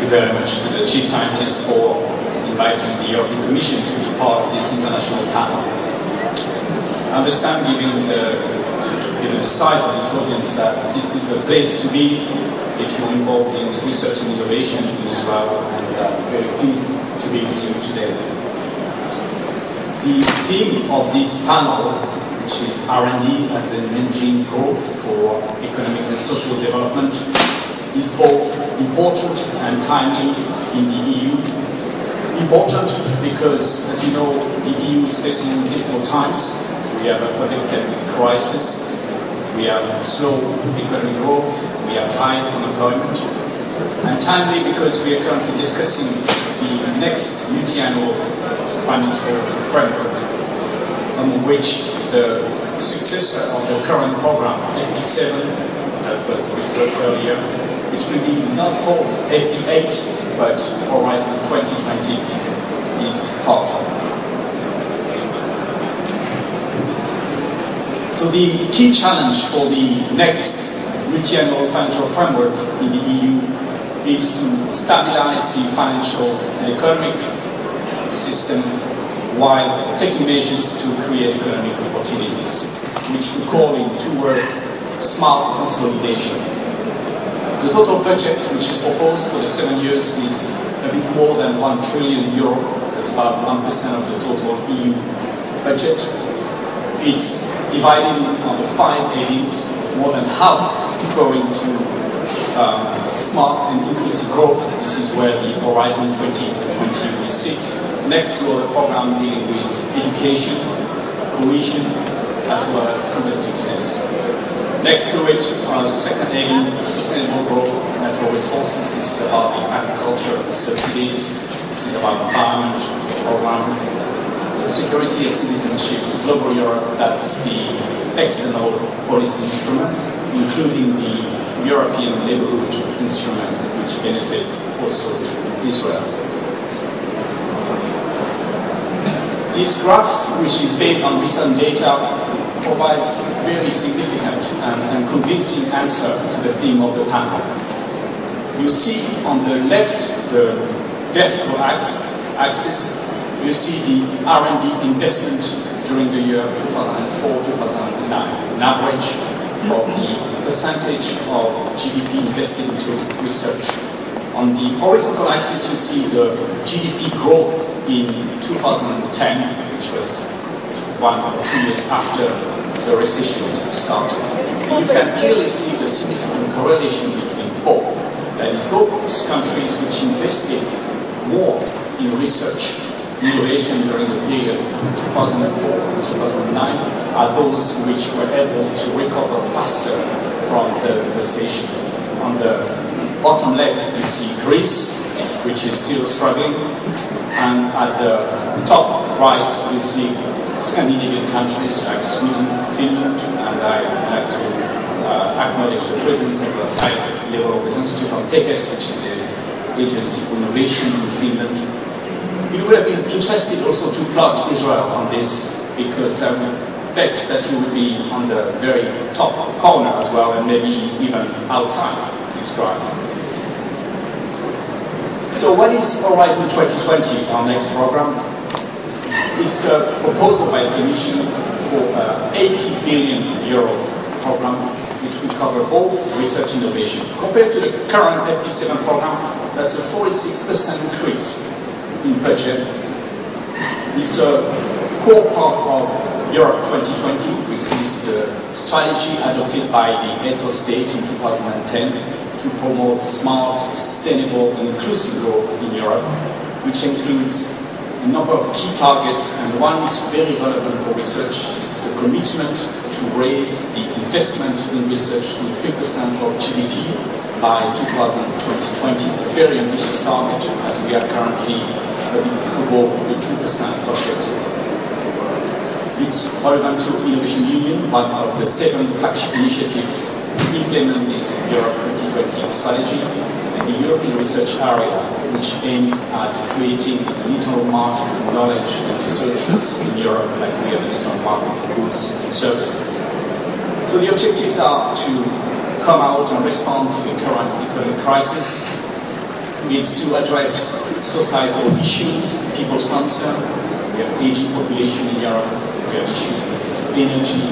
you very much to the Chief Scientist for inviting the European Commission to be part of this international panel. I understand, given the size of this audience, that this is the place to be if you're involved in research and innovation in Israel, and I'm very pleased to be with you today. The theme of this panel, which is R&D as an engine growth for economic and social development, is both important and timely in the EU. Important because, as you know, the EU is facing difficult times. We have a pandemic crisis, we have slow economic growth, we have high unemployment, and timely because we are currently discussing the next multi-annual financial framework, on which the successor of the current program, FP7, that was referred earlier, which will be not called FP8, but Horizon 2020, is part of. So the key challenge for the next multi-annual financial framework in the EU is to stabilize the financial and economic system while taking measures to create economic opportunities, which we call in two words, smart consolidation. The total budget which is proposed for the 7 years is a bit more than €1 trillion. That's about 1% of the total EU budget. It's divided on the 5 headings, more than half going to smart and inclusive growth. This is where the Horizon 2020 will sit. Next to a program dealing with education, cohesion, as well as competitiveness. Next to it, the second heading, sustainable growth, natural resources. This is about the agriculture subsidies. This is about environment program. Security and citizenship, global Europe, that's the external policy instruments, including the European Neighbourhood Instrument, which benefit also to Israel. This graph, which is based on recent data, provides very significant and convincing answer to the theme of the panel. You see on the left the vertical axis. You see the R&D investment during the year 2004-2009, an average of the percentage of GDP invested into research. On the horizontal axis, you see the GDP growth in 2010, which was 1 or 2 years after the recession started. You can clearly see the significant correlation between both. That is, those countries which invested more in research innovation during the period 2004-2009 are those which were able to recover faster from the recession. On the bottom left, you see Greece, which is still struggling, and at the top right, you see Scandinavian countries like Sweden, Finland, and I would like to acknowledge the presence of the high-level representative from TEKES, which is the Agency for Innovation in Finland. You would have been interested also to plot Israel on this, because I would bet that you would be on the very top corner as well, and maybe even outside this graph. So what is Horizon 2020, our next program? It's a proposal by the Commission for an €80 billion program, which will cover both research and innovation. Compared to the current FP7 program, that's a 46% increase in budget. It's a core part of Europe 2020, which is the strategy adopted by the heads of state in 2010 to promote smart, sustainable and inclusive growth in Europe, which includes a number of key targets, and one is very relevant for research. It's the commitment to raise the investment in research to 3% of GDP by 2020, a very ambitious target, as we are currently above the 2% objective. It's relevant to Innovation Union, one of the 7 flagship initiatives to implement this Europe 2020 strategy, and the European research area, which aims at creating an internal market for knowledge and researchers in Europe, like we have an internal market for goods and services. So the objectives are to come out and respond to the current economic crisis, It's to address societal issues, people's concern. We have aging population in Europe. We have issues with energy,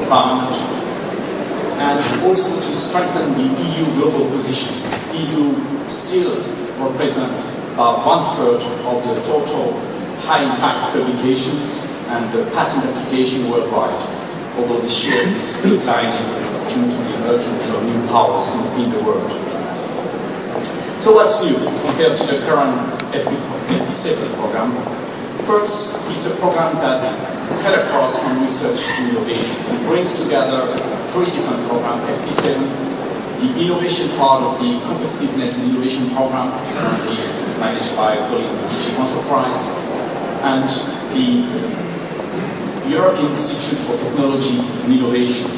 environment, and also to strengthen the EU global position. EU still represents about 1/3 of the total high-impact publications and the patent application worldwide, although the share is declining due to the emergence of new powers in the world. So what's new compared to the current FP7 program? First, it's a program that cut across from research to innovation. It brings together 3 different programs: FP7, the innovation part of the competitiveness and innovation program, currently managed by colleagues in the DG Enterprise, and the European Institute for Technology and Innovation,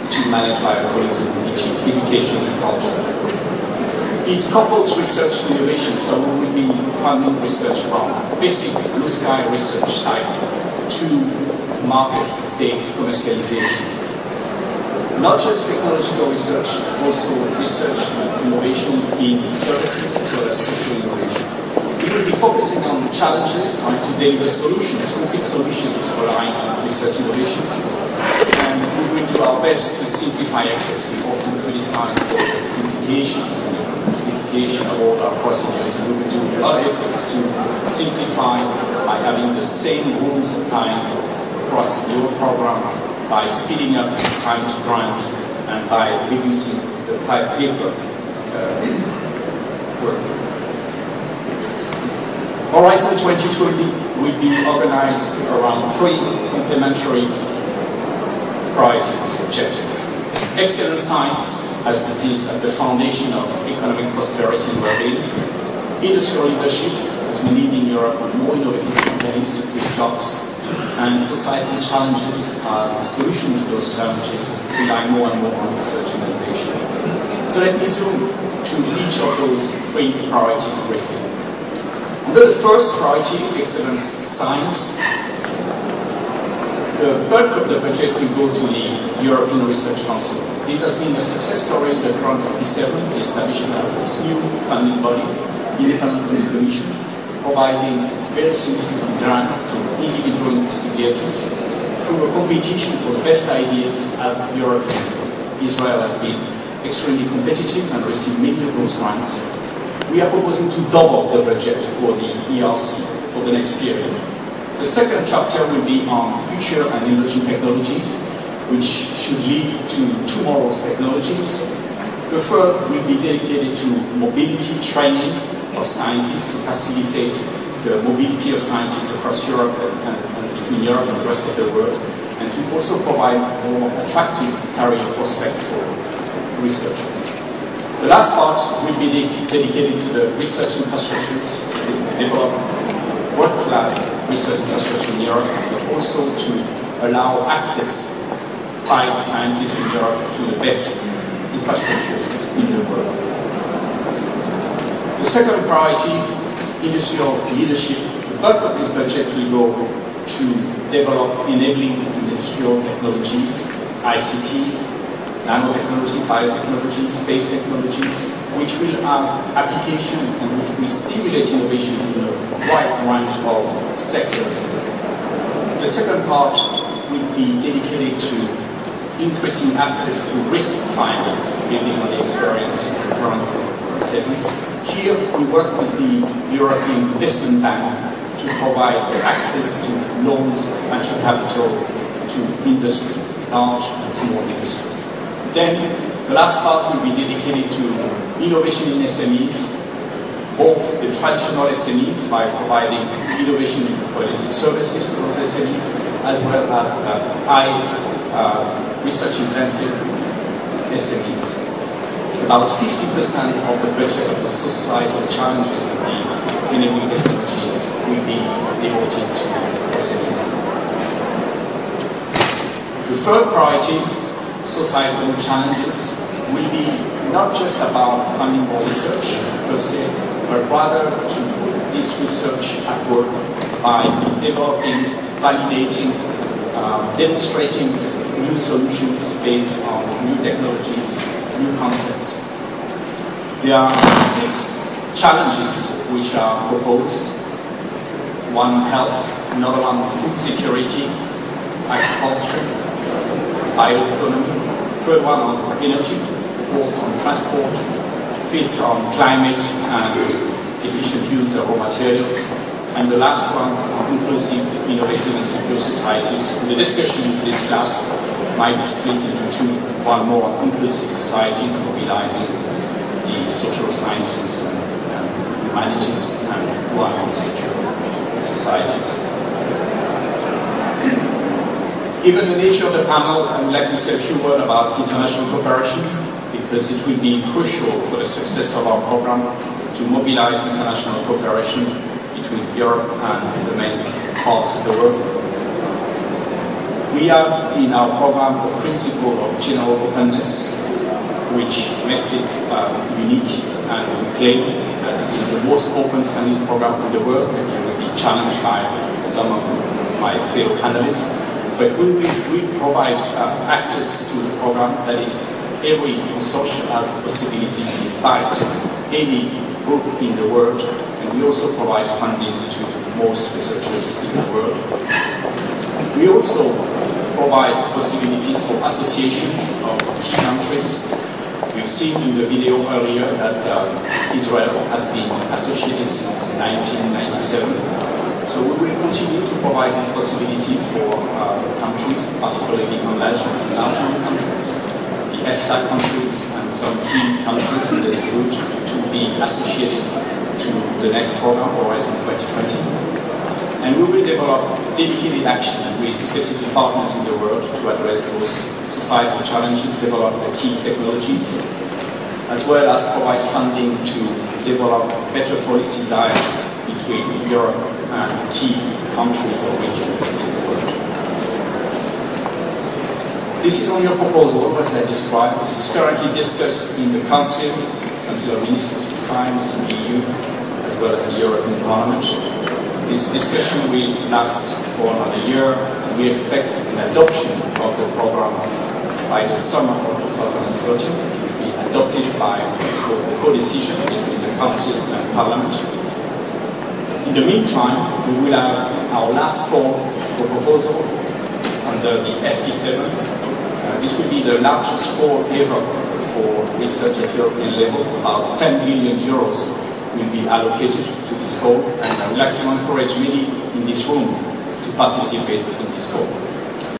which is managed by colleagues in the DG Education and Culture. It couples research and innovation, so we will be funding research from basic blue sky research type to market take commercialization. Not just technological research, also research and innovation in services as well as social innovation. We will be focusing on challenges, trying to deliver solutions, concrete solutions relying on research innovation. And we will do our best to simplify access. We often criticize for complications and simplification of all our procedures, and we will do a lot of efforts to simplify by having the same rules applying across the whole program, by speeding up time to grant, and by reducing the paper work. Horizon 2020 will be organized around 3 complementary priorities, objectives. Excellent science, as it is at the foundation of economic prosperity and well-being. Industrial leadership, as we need in Europe more innovative companies to create jobs. And societal challenges are the solution to those challenges, rely more and more on research and innovation. So let me zoom to each of those 3 priorities briefly. Under the first priority, excellence science, the bulk of the budget will go to the European Research Council. This has been a success story in the current FP7, the establishment of this new funding body, independent from the Commission, providing very significant grants to individual investigators through a competition for the best ideas at Europe. Israel has been extremely competitive and received many of those grants. We are proposing to double the budget for the ERC for the next period. The second chapter will be on future and emerging technologies, which should lead to tomorrow's technologies. The third will be dedicated to mobility training of scientists to facilitate the mobility of scientists across Europe and between Europe and the rest of the world, and to also provide more attractive career prospects for researchers. The last part will be dedicated to the research infrastructures, to develop world-class research infrastructure in Europe, but also to allow access by scientists in Europe to the best infrastructures in the world. The second priority, industrial leadership. The bulk of this budget will go to develop enabling industrial technologies, ICT, nanotechnology, biotechnology, space technologies, which will have application and which will stimulate innovation in a wide range of sectors. The second part will be dedicated to increasing access to risk finance, building on the experience of the current segment. Here we work with the European Investment Bank to provide access to loans, venture capital to industry, large and small industry. Then the last part will be dedicated to innovation in SMEs, both the traditional SMEs by providing innovation-related services to those SMEs, as well as high research-intensive SMEs. About 50% of the budget of the societal challenges and the enabling technologies will be devoted to SMEs. The third priority, societal challenges, will be not just about funding more research per se, but rather to put this research at work by developing, validating, demonstrating new solutions based on new technologies, new concepts. There are 6 challenges which are proposed. One, health; another one, food security, agriculture, bioeconomy; third one on energy; fourth on transport; fifth on climate and efficient use of raw materials; and the last one on inclusive, innovative and secure societies. The discussion this last might be split into 2. One more on inclusive societies, mobilizing the social sciences and humanities, and one on secure societies. Given the nature of the panel, I would like to say a few words about international cooperation, because it will be crucial for the success of our program to mobilize international cooperation between Europe and the main parts of the world. We have in our program a principle of general openness, which makes it unique, and we claim that it is the most open funding program in the world. Maybe I will be challenged by some of my fellow panelists, but we will provide access to the program. That is, every consortium has the possibility to invite any group in the world, and we also provide funding to most researchers in the world. We also provide possibilities for association of key countries. We've seen in the video earlier that Israel has been associated since 1997. So we will continue to provide this possibility for countries, particularly larger countries, the EFTA countries, and some key countries in the neighborhood to be associated to the next program, Horizon 2020. And we will develop dedicated action with specific partners in the world to address those societal challenges, develop the key technologies, as well as provide funding to develop better policy dialogue between Europe and key countries or regions in the world. This is on your proposal, as I described. This is currently discussed in the Council of Ministers of Science, the EU, as well as the European Parliament. This discussion will last for another year, and we expect an adoption of the program by the summer of 2013. It will be adopted by the co-decision between the Council and Parliament. In the meantime, we will have our last call for proposal under the FP7. This will be the largest call ever for research at European level. About 10 billion euros will be allocated to this call, and I would like to encourage many in this room to participate in this call.